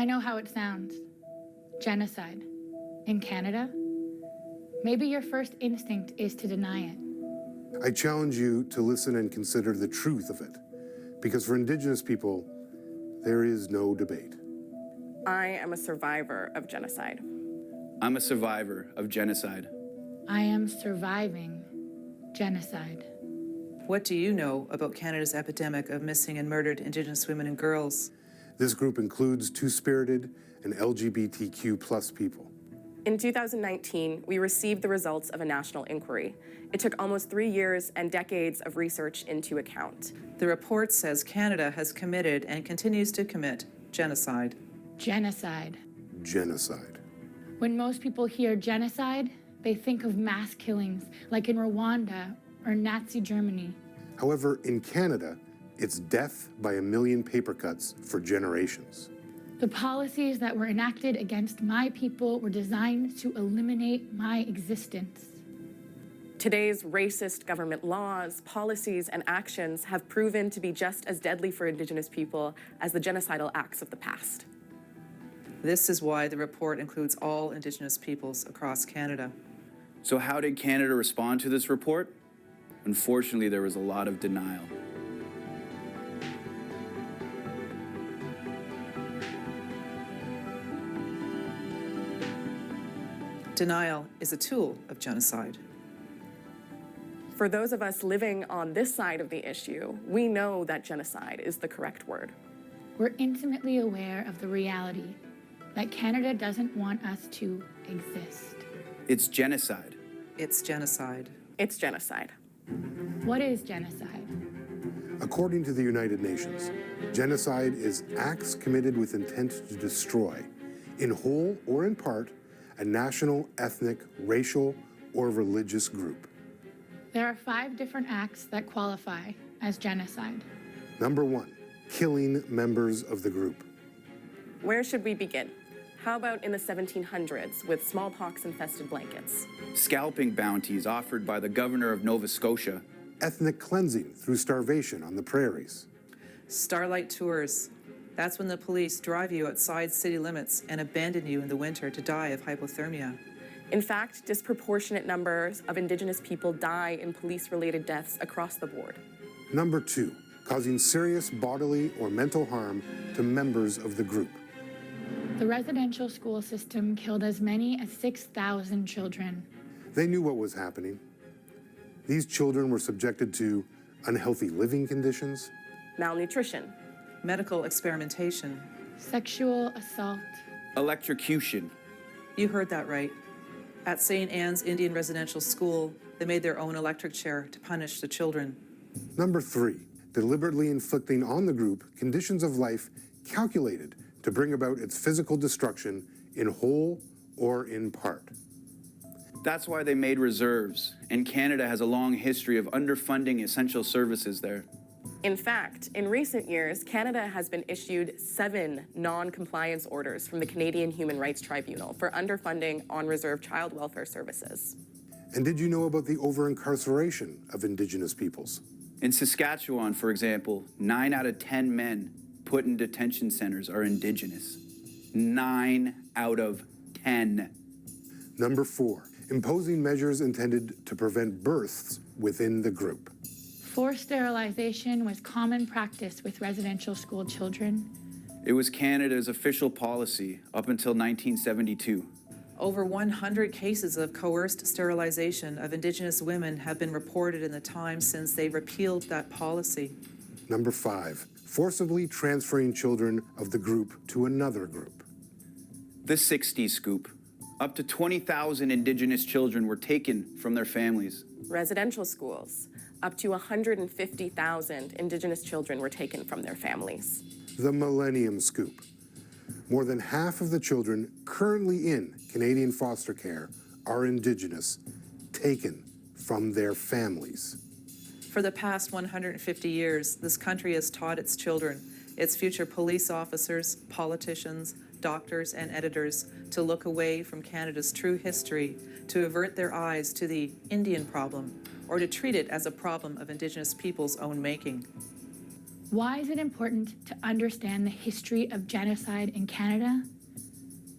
I know how it sounds. Genocide. In Canada? Maybe your first instinct is to deny it. I challenge you to listen and consider the truth of it, because for Indigenous people, there is no debate. I am a survivor of genocide. I'm a survivor of genocide. I am surviving genocide. What do you know about Canada's epidemic of missing and murdered Indigenous women and girls? This group includes Two-Spirited and LGBTQ+ people. In 2019, we received the results of a national inquiry. It took almost 3 years and decades of research into account. The report says Canada has committed and continues to commit genocide. Genocide. Genocide. When most people hear genocide, they think of mass killings, like in Rwanda or Nazi Germany. However, in Canada, it's death by a million paper cuts for generations. The policies that were enacted against my people were designed to eliminate my existence. Today's racist government laws, policies, and actions have proven to be just as deadly for Indigenous people as the genocidal acts of the past. This is why the report includes all Indigenous peoples across Canada. So how did Canada respond to this report? Unfortunately, there was a lot of denial. Denial is a tool of genocide. For those of us living on this side of the issue, we know that genocide is the correct word. We're intimately aware of the reality that Canada doesn't want us to exist. It's genocide. It's genocide. It's genocide. What is genocide? According to the United Nations, genocide is acts committed with intent to destroy, in whole or in part, a national, ethnic, racial, or religious group. There are 5 different acts that qualify as genocide. Number 1, killing members of the group. Where should we begin? How about in the 1700s with smallpox-infested blankets? Scalping bounties offered by the governor of Nova Scotia. Ethnic cleansing through starvation on the prairies. Starlight tours. That's when the police drive you outside city limits and abandon you in the winter to die of hypothermia. In fact, disproportionate numbers of Indigenous people die in police-related deaths across the board. Number 2, causing serious bodily or mental harm to members of the group. The residential school system killed as many as 6,000 children. They knew what was happening. These children were subjected to unhealthy living conditions, Malnutrition, Medical experimentation. Sexual assault. Electrocution. You heard that right. At St. Anne's Indian Residential School, they made their own electric chair to punish the children. Number 3, deliberately inflicting on the group conditions of life calculated to bring about its physical destruction in whole or in part. That's why they made reserves, and Canada has a long history of underfunding essential services there. In fact, in recent years, Canada has been issued 7 non-compliance orders from the Canadian Human Rights Tribunal for underfunding on-reserve child welfare services. And did you know about the over-incarceration of Indigenous peoples? In Saskatchewan, for example, 9 out of 10 men put in detention centers are Indigenous. 9 out of 10. Number 4, imposing measures intended to prevent births within the group. Forced sterilization was common practice with residential school children. It was Canada's official policy up until 1972. Over 100 cases of coerced sterilization of Indigenous women have been reported in the time since they repealed that policy. Number 5, forcibly transferring children of the group to another group. The 60s scoop. Up to 20,000 Indigenous children were taken from their families. Residential schools. Up to 150,000 Indigenous children were taken from their families. The Millennium Scoop. More than half of the children currently in Canadian foster care are Indigenous, taken from their families. For the past 150 years, this country has taught its children, its future police officers, politicians, doctors, and editors to look away from Canada's true history, to avert their eyes to the Indian problem, or to treat it as a problem of Indigenous people's own making. Why is it important to understand the history of genocide in Canada?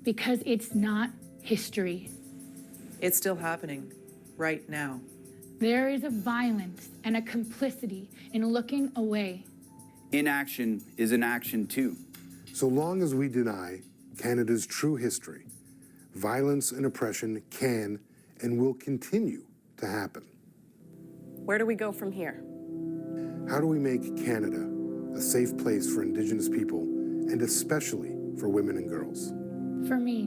Because it's not history. It's still happening right now. There is a violence and a complicity in looking away. Inaction is an action too. So long as we deny Canada's true history, violence and oppression can and will continue to happen. Where do we go from here? How do we make Canada a safe place for Indigenous people and especially for women and girls? For me,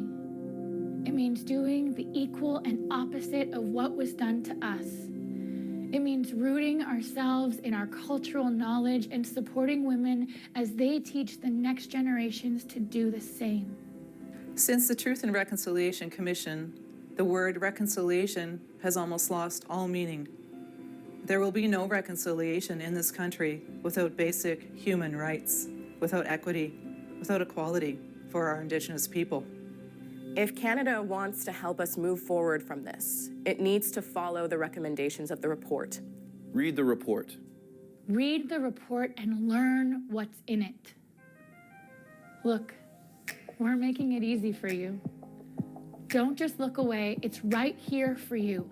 it means doing the equal and opposite of what was done to us. It means rooting ourselves in our cultural knowledge and supporting women as they teach the next generations to do the same. Since the Truth and Reconciliation Commission, the word reconciliation has almost lost all meaning. There will be no reconciliation in this country without basic human rights, without equity, without equality for our Indigenous people. If Canada wants to help us move forward from this, it needs to follow the recommendations of the report. Read the report. Read the report and learn what's in it. Look, we're making it easy for you. Don't just look away, it's right here for you.